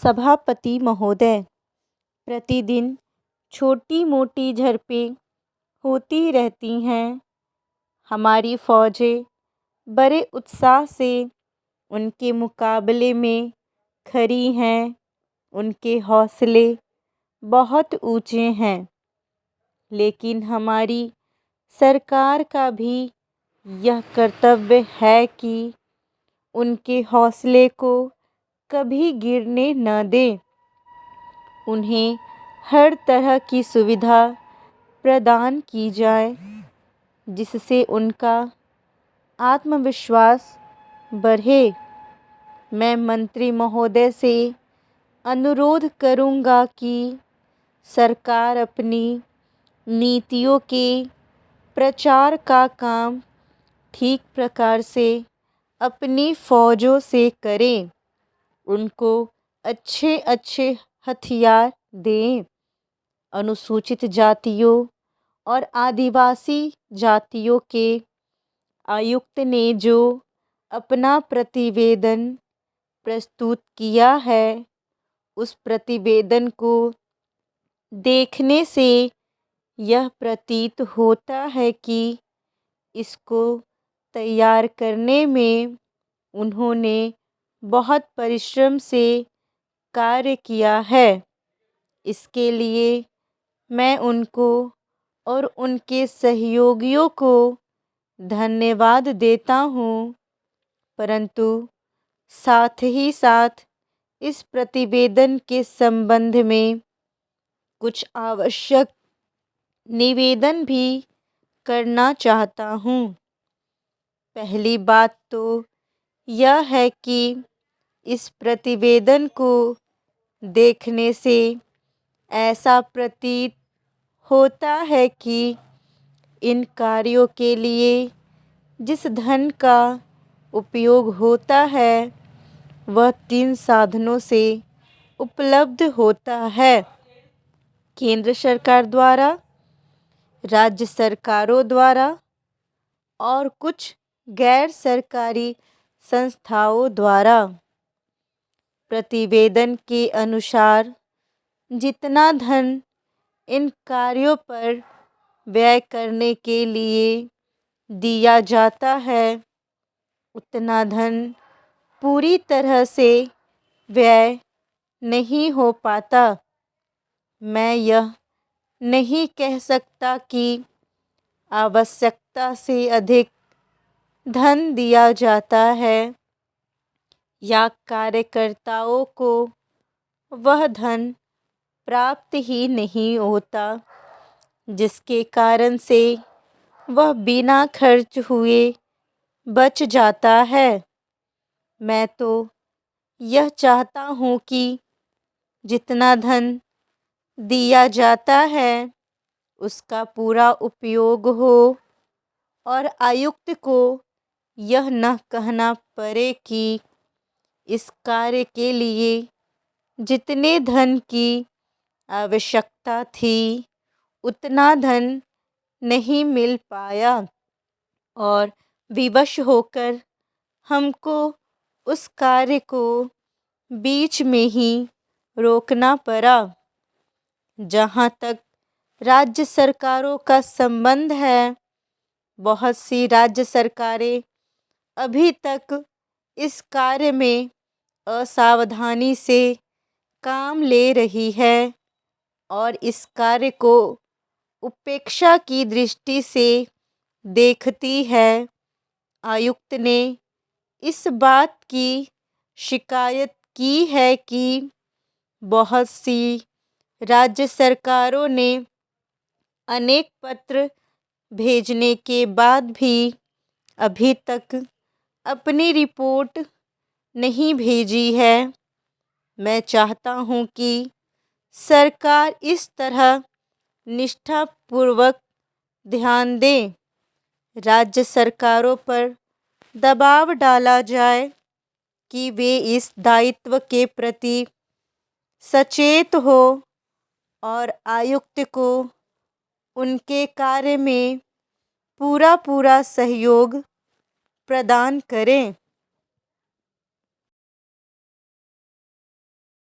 सभापति महोदय, प्रतिदिन छोटी मोटी झड़पें होती रहती हैं। हमारी फौजें बड़े उत्साह से उनके मुकाबले में खड़ी हैं। उनके हौसले बहुत ऊंचे हैं, लेकिन हमारी सरकार का भी यह कर्तव्य है कि उनके हौसले को कभी गिरने न दें। उन्हें हर तरह की सुविधा प्रदान की जाए, जिससे उनका आत्मविश्वास बढ़े। मैं मंत्री महोदय से अनुरोध करूंगा कि सरकार अपनी नीतियों के प्रचार का काम ठीक प्रकार से अपनी फौजों से करें। उनको अच्छे अच्छे हथियार दें। अनुसूचित जातियों और आदिवासी जातियों के आयुक्त ने जो अपना प्रतिवेदन प्रस्तुत किया है, उस प्रतिवेदन को देखने से यह प्रतीत होता है कि इसको तैयार करने में उन्होंने बहुत परिश्रम से कार्य किया है। इसके लिए मैं उनको और उनके सहयोगियों को धन्यवाद देता हूँ, परंतु साथ ही साथ इस प्रतिवेदन के संबंध में कुछ आवश्यक निवेदन भी करना चाहता हूँ। पहली बात तो यह है कि इस प्रतिवेदन को देखने से ऐसा प्रतीत होता है कि इन कार्यों के लिए जिस धन का उपयोग होता है, वह 3 साधनों से उपलब्ध होता है। केंद्र सरकार द्वारा, राज्य सरकारों द्वारा और कुछ गैर सरकारी संस्थाओं द्वारा। प्रतिवेदन के अनुसार जितना धन इन कार्यों पर व्यय करने के लिए दिया जाता है, उतना धन पूरी तरह से व्यय नहीं हो पाता। मैं यह नहीं कह सकता कि आवश्यकता से अधिक धन दिया जाता है या कार्यकर्ताओं को वह धन प्राप्त ही नहीं होता, जिसके कारण से वह बिना खर्च हुए बच जाता है। मैं तो यह चाहता हूँ कि जितना धन दिया जाता है उसका पूरा उपयोग हो और आयुक्त को यह न कहना पड़े कि इस कार्य के लिए जितने धन की आवश्यकता थी उतना धन नहीं मिल पाया और विवश होकर हमको उस कार्य को बीच में ही रोकना पड़ा। जहाँ तक राज्य सरकारों का संबंध है, बहुत सी राज्य सरकारें अभी तक इस कार्य में असावधानी से काम ले रही है और इस कार्य को उपेक्षा की दृष्टि से देखती है। आयुक्त ने इस बात की शिकायत की है कि बहुत सी राज्य सरकारों ने अनेक पत्र भेजने के बाद भी अभी तक अपनी रिपोर्ट नहीं भेजी है। मैं चाहता हूँ कि सरकार इस तरह निष्ठापूर्वक ध्यान दे, राज्य सरकारों पर दबाव डाला जाए कि वे इस दायित्व के प्रति सचेत हो और आयुक्त को उनके कार्य में पूरा सहयोग प्रदान करें।